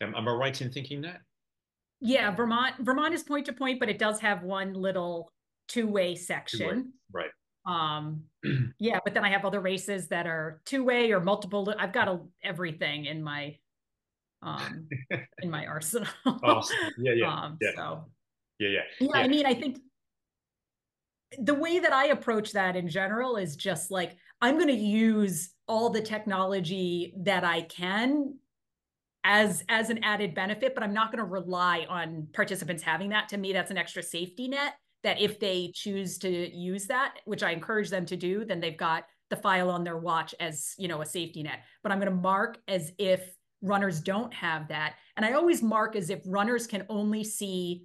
[SPEAKER 1] Am I right in thinking that?
[SPEAKER 3] Yeah, Vermont is point to point, but it does have one little two-way section.
[SPEAKER 1] Right.
[SPEAKER 3] Yeah, but then I have other races that are two-way or multiple. I've got everything in my arsenal.
[SPEAKER 1] Awesome.
[SPEAKER 3] So
[SPEAKER 1] yeah.
[SPEAKER 3] I mean, I think the way that I approach that in general is just like, I'm going to use all the technology that I can as an added benefit, but I'm not going to rely on participants having that. To me, that's an extra safety net that if they choose to use that, which I encourage them to do, then they've got the file on their watch as, a safety net. But I'm going to mark as if runners don't have that. And I always mark as if runners can only see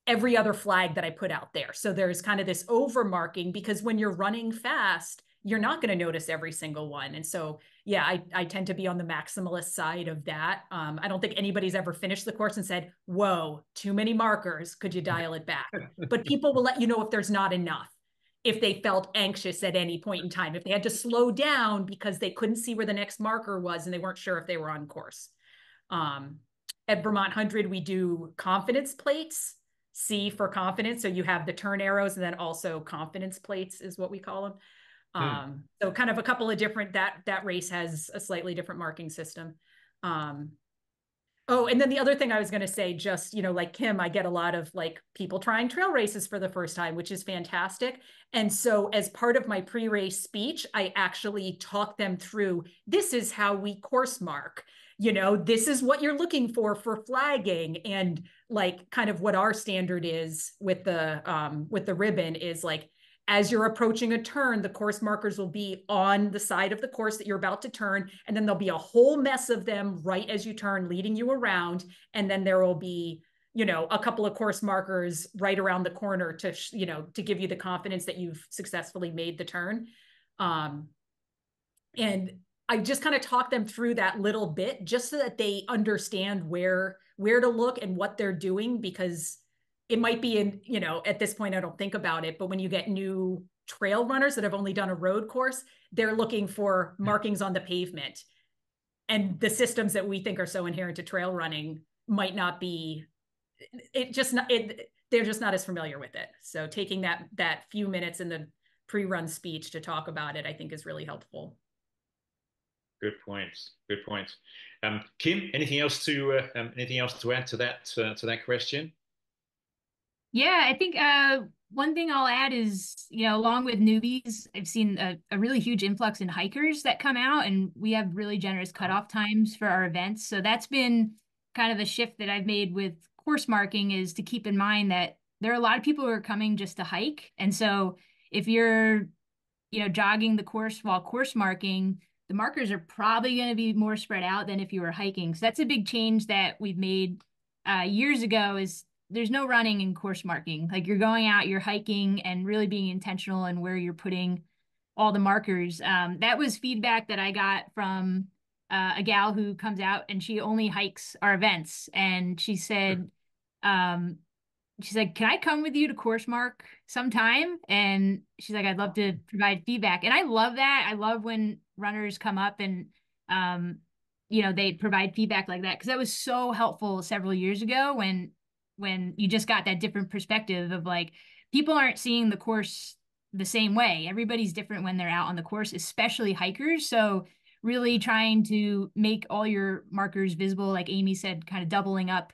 [SPEAKER 3] every other flag that I put out there. So there's kind of this over marking, because when you're running fast, you're not going to notice every single one. And so, yeah, I tend to be on the maximalist side of that. I don't think anybody's ever finished the course and said, whoa, too many markers. Could you dial it back? But people will let you know if there's not enough, if they felt anxious at any point in time, if they had to slow down because they couldn't see where the next marker was and they weren't sure if they were on course. At Vermont 100, we do confidence plates, C for confidence. So you have the turn arrows, and then also confidence plates is what we call them. So kind of a couple of different, that race has a slightly different marking system. Oh, and then the other thing I was going to say, just, like Kim, I get a lot of like people trying trail races for the first time, which is fantastic. And so as part of my pre-race speech, I actually talk them through, this is how we course mark, this is what you're looking for flagging, and like kind of what our standard is with the ribbon is like, as you're approaching a turn, the course markers will be on the side of the course that you're about to turn. And then there'll be a whole mess of them right as you turn, leading you around. And then there will be, a couple of course markers right around the corner to, to give you the confidence that you've successfully made the turn. And I just kind of talk them through that little bit just so that they understand where to look and what they're doing, because it might be in, at this point, I don't think about it, but when you get new trail runners that have only done a road course, they're looking for markings on the pavement. And the systems that we think are so inherent to trail running might not be, they're just not as familiar with it. So taking that few minutes in the pre-run speech to talk about it, I think is really helpful.
[SPEAKER 1] Good points. Kim, anything else to add to that question?
[SPEAKER 2] Yeah, I think one thing I'll add is, along with newbies, I've seen a really huge influx in hikers that come out, and we have really generous cutoff times for our events. So that's been kind of a shift that I've made with course marking, is to keep in mind that there are a lot of people who are coming just to hike. And so if you're, jogging the course while course marking, the markers are probably going to be more spread out than if you were hiking. So that's a big change that we've made years ago, is there's no running in course marking. Like, you're going out, you're hiking, and really being intentional in where you're putting all the markers. That was feedback that I got from a gal who comes out and she only hikes our events. And she said, she's like, can I come with you to course mark sometime? And she's like, I'd love to provide feedback. And I love that. I love when runners come up and, they provide feedback like that, because that was so helpful several years ago when you just got that different perspective of like, people aren't seeing the course the same way. Everybody's different when they're out on the course, especially hikers. So really trying to make all your markers visible, like Amy said, kind of doubling up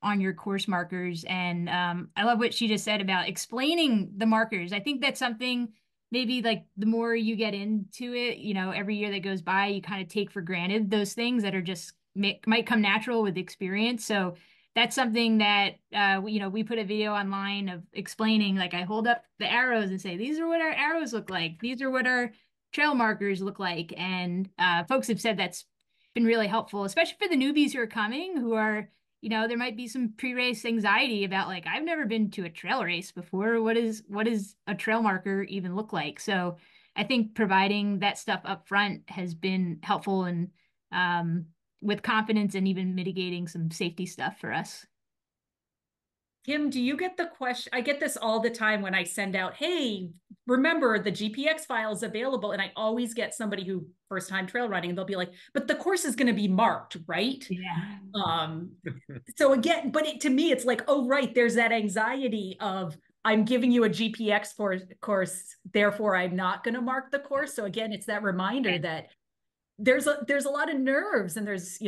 [SPEAKER 2] on your course markers. And I love what she just said about explaining the markers. I think that's something maybe like the more you get into it, every year that goes by, you kind of take for granted those things that are just might come natural with experience. So that's something that we put a video online of explaining, like I hold up the arrows and say, these are what our arrows look like. These are what our trail markers look like. And folks have said that's been really helpful, especially for the newbies who are coming, who are, there might be some pre-race anxiety about like, I've never been to a trail race before. What is a trail marker even look like? So I think providing that stuff up front has been helpful, and with confidence, and even mitigating some safety stuff for us.
[SPEAKER 3] Kim, do you get the question? I get this all the time when I send out, hey, remember the GPX file is available. And I always get somebody who first time trail running, they'll be like, but the course is going to be marked, right?
[SPEAKER 2] Yeah.
[SPEAKER 3] So again, but to me, it's like, oh, right, there's that anxiety of I'm giving you a GPX course, therefore I'm not going to mark the course. So again, it's that reminder that there's a lot of nerves, and there's,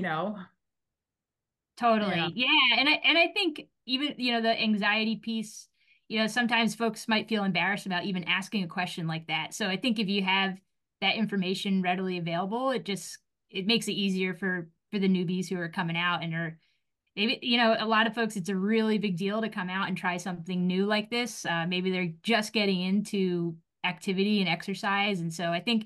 [SPEAKER 2] Totally. Yeah. And I think even, the anxiety piece, sometimes folks might feel embarrassed about even asking a question like that. So I think if you have that information readily available, it makes it easier for the newbies who are coming out and are maybe, a lot of folks, it's a really big deal to come out and try something new like this. Maybe they're just getting into activity and exercise. And so I think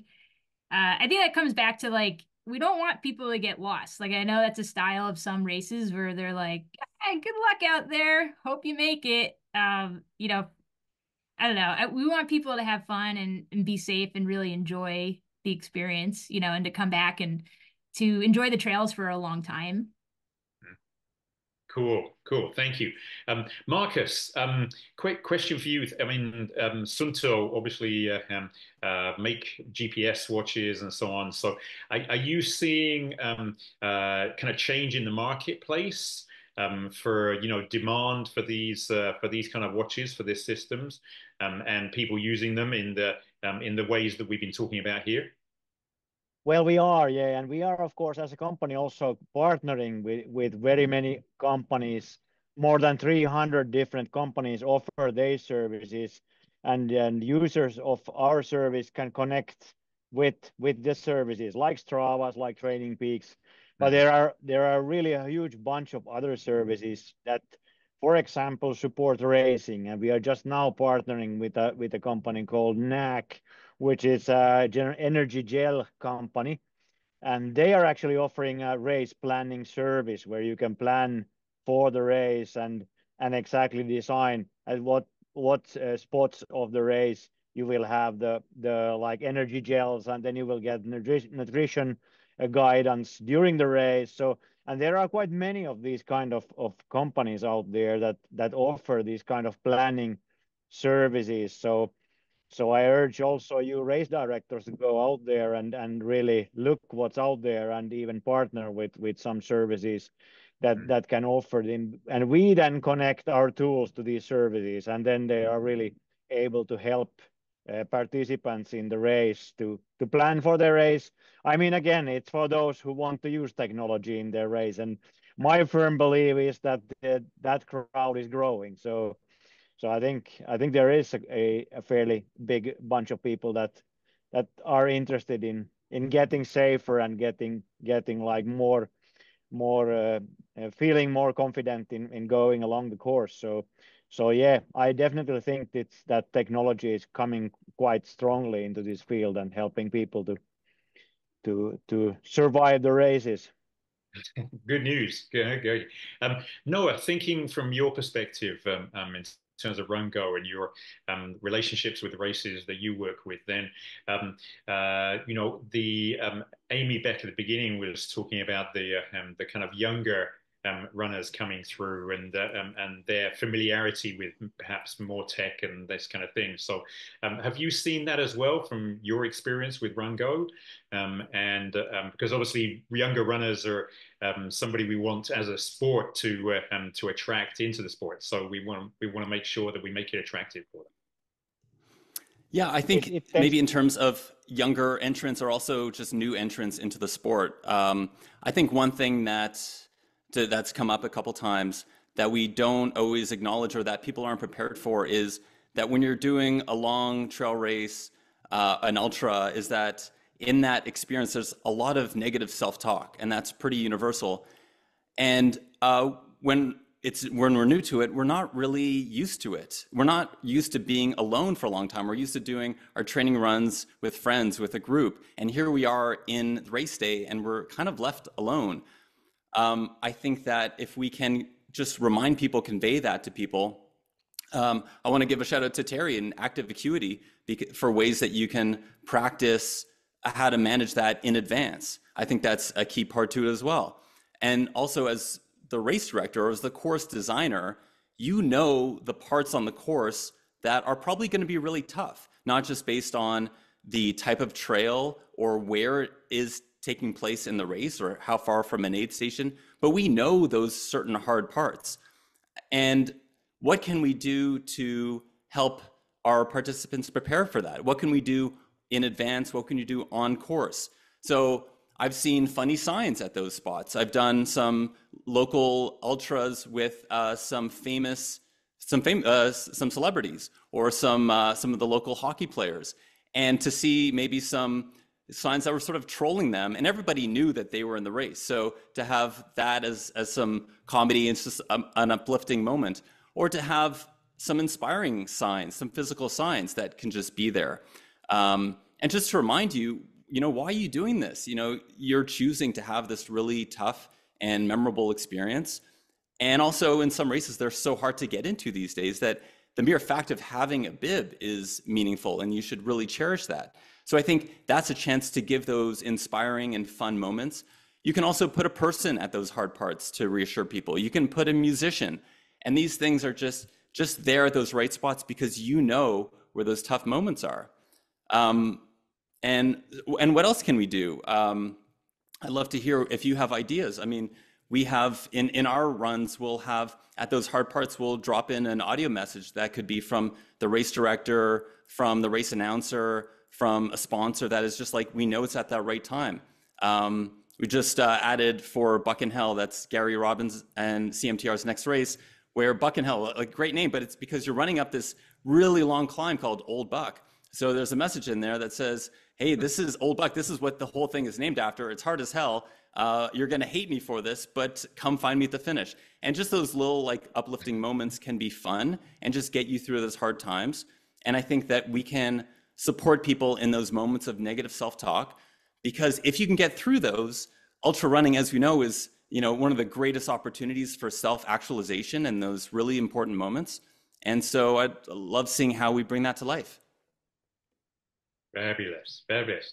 [SPEAKER 2] that comes back to like, we don't want people to get lost. Like, I know that's a style of some races where they're like, hey, good luck out there. Hope you make it. I don't know. We want people to have fun and be safe and really enjoy the experience, and to come back and to enjoy the trails for a long time.
[SPEAKER 1] Cool. Thank you. Markus, quick question for you. I mean, Suunto obviously make GPS watches and so on. So are you seeing kind of change in the marketplace for, demand for these kind of watches, for these systems, and people using them in the ways that we've been talking about here?
[SPEAKER 5] Well, we are, yeah, and we are, of course, as a company also partnering with very many companies. More than 300 different companies offer their services, and users of our service can connect with the services like Strava's, like Training Peaks. But there are really a huge bunch of other services that, for example, support racing, and we are just now partnering with a company called NAC, which is a energy gel company, and they are actually offering a race planning service where you can plan for the race and exactly design at what spots of the race you will have the like energy gels, and then you will get nutrition guidance during the race. So, and there are quite many of these kind of companies out there that offer these kind of planning services. So I urge also you race directors to go out there and really look what's out there, and even partner with some services that can offer them. And we then connect our tools to these services, and then they are really able to help participants in the race to plan for their race. I mean, again, it's for those who want to use technology in their race. And my firm belief is that that crowd is growing. So I think there is a fairly big bunch of people that are interested in getting safer and getting like more feeling more confident in going along the course. So yeah, I definitely think that technology is coming quite strongly into this field and helping people to survive the races.
[SPEAKER 1] Good news. Good. Noah, thinking from your perspective, in terms of RunGo and your relationships with the races that you work with, then the Amy Beck at the beginning was talking about the kind of younger runners coming through and their familiarity with perhaps more tech and this kind of thing. So, have you seen that as well from your experience with RunGo? Because obviously younger runners are somebody we want as a sport to attract into the sport. So we want to make sure that we make it attractive for them.
[SPEAKER 4] Yeah, I think maybe in terms of younger entrants or also just new entrants into the sport, I think one thing that's come up a couple times that we don't always acknowledge or that people aren't prepared for is that when you're doing a long trail race, an ultra, is that in that experience, there's a lot of negative self-talk, and that's pretty universal. And when when we're new to it, we're not really used to it. We're not used to being alone for a long time. We're used to doing our training runs with friends, with a group. And here we are in race day and we're kind of left alone. I think that if we can just remind people, convey that to people. I want to give a shout out to Terry and Active Acuity for ways that you can practice how to manage that in advance. I think that's a key part to it as well. And also, as the race director or as the course designer, you know the parts on the course that are probably going to be really tough, not just based on the type of trail or where it is taking place in the race or how far from an aid station, but we know those certain hard parts. And what can we do to help our participants prepare for that? What can we do in advance? What can you do on course? So I've seen funny signs at those spots. I've done some local ultras with some celebrities or some of the local hockey players, and to see maybe some signs that were sort of trolling them, and everybody knew that they were in the race. So to have that as some comedy and just an uplifting moment, or to have some inspiring signs, some physical signs that can just be there, and just to remind you, why are you doing this? You're choosing to have this really tough and memorable experience. And also in some races, they're so hard to get into these days that the mere fact of having a bib is meaningful, and you should really cherish that. So I think that's a chance to give those inspiring and fun moments. You can also put a person at those hard parts to reassure people. You can put a musician, and these things are just there at those right spots because you know where those tough moments are. And what else can we do? I'd love to hear if you have ideas. I mean, we have in our runs, we'll have at those hard parts, we'll drop in an audio message that could be from the race director, from the race announcer, from a sponsor that is just like, we know it's at that right time. We just added for Buck and Hell, that's Gary Robbins and CMTR's next race, where Buck and Hell, a great name, but it's because you're running up this really long climb called Old Buck. So there's a message in there that says, hey, this is Old Buck. This is what the whole thing is named after. It's hard as hell. You're going to hate me for this, but come find me at the finish. And just those little uplifting moments can be fun and just get you through those hard times. And I think that we can support people in those moments of negative self-talk, because if you can get through those, ultra running, as we know, is one of the greatest opportunities for self-actualization in those really important moments. And so I'd love seeing how we bring that to life.
[SPEAKER 1] Fabulous, fabulous.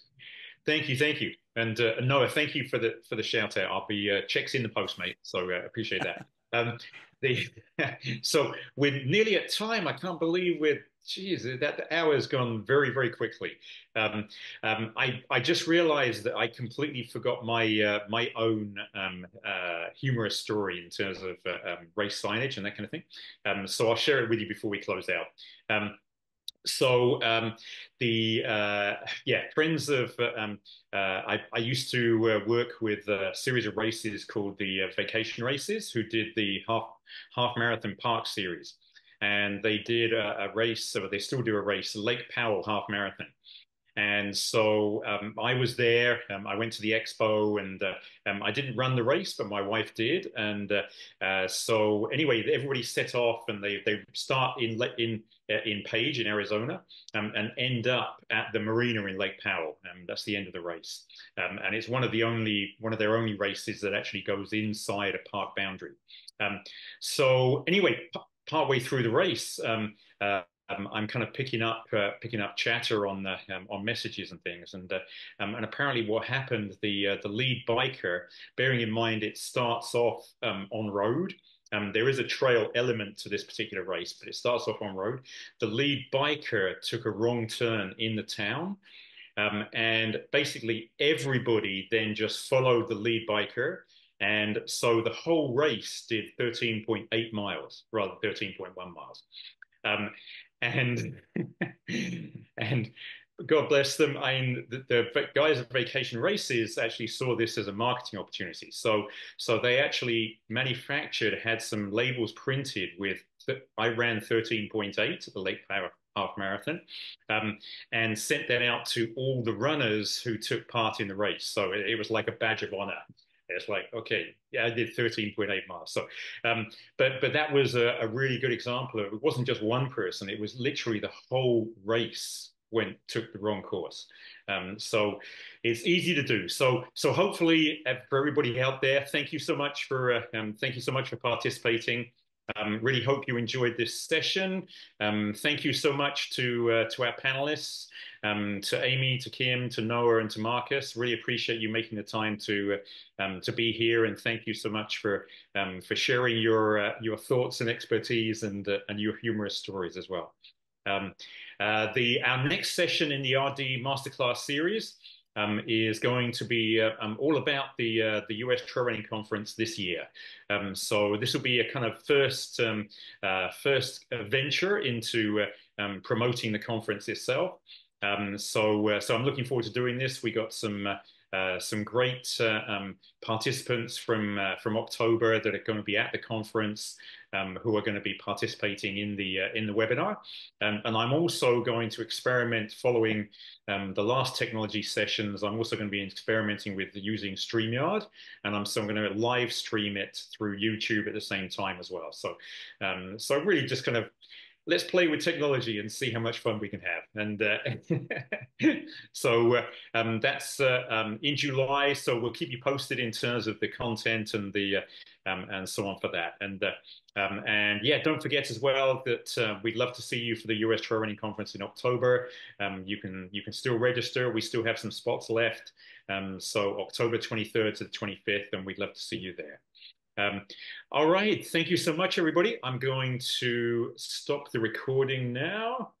[SPEAKER 1] Thank you. And Noah, thank you for the shout out. I'll be checks in the post, mate. So appreciate that. So we're nearly at time. I can't believe that hour has gone very, very quickly. I just realized that I completely forgot my own humorous story in terms of race signage and that kind of thing. So I'll share it with you before we close out. Friends of I used to work with a series of races called the vacation races, who did the half marathon park series, and they did a race, or they still do a race, Lake Powell half marathon. And so I was there. I went to the expo, and I didn't run the race, but my wife did. And so anyway, everybody set off, and they start in Page in Arizona, and end up at the marina in Lake Powell. That's the end of the race, and it's one of their only races that actually goes inside a park boundary. So anyway, partway through the race, I'm kind of picking up chatter on messages and things, and apparently what happened, the lead biker, bearing in mind it starts off on road. There is a trail element to this particular race, but it starts off on road. The lead biker took a wrong turn in the town, and basically everybody then just followed the lead biker. And so the whole race did 13.8 miles rather than 13.1 miles. And God bless them. The guys at Vacation Races actually saw this as a marketing opportunity. So they actually had some labels printed with, I ran 13.8 at the Lake Powell half marathon, and sent that out to all the runners who took part in the race. So it was like a badge of honor. It's like, okay, yeah, I did 13.8 miles. So, but that was a really good example of, it wasn't just one person, it was literally the whole race took the wrong course. So it's easy to do. So hopefully for everybody out there, thank you so much for participating. Really hope you enjoyed this session. Thank you so much to our panelists, to Amy, to Kim, to Noah, and to Markus. Really appreciate you making the time to be here, and thank you so much for sharing your thoughts and expertise and your humorous stories as well. Our next session in the RD Masterclass series is going to be all about the US Trail Running Conference this year. So this will be a kind of first venture into promoting the conference itself. So I'm looking forward to doing this. We got some great participants from October that are going to be at the conference, who are going to be participating in the webinar, and I'm also going to experiment following the last technology sessions. I'm also going to be experimenting with using StreamYard, and I'm going to live stream it through YouTube at the same time as well. So really just kind of, let's play with technology and see how much fun we can have. And so that's in July. So we'll keep you posted in terms of the content and and so on for that. And yeah, don't forget as well that we'd love to see you for the US Trail Running Conference in October. You can still register. We still have some spots left. So October 23rd to the 25th, and we'd love to see you there. All right, thank you so much, everybody. I'm going to stop the recording now.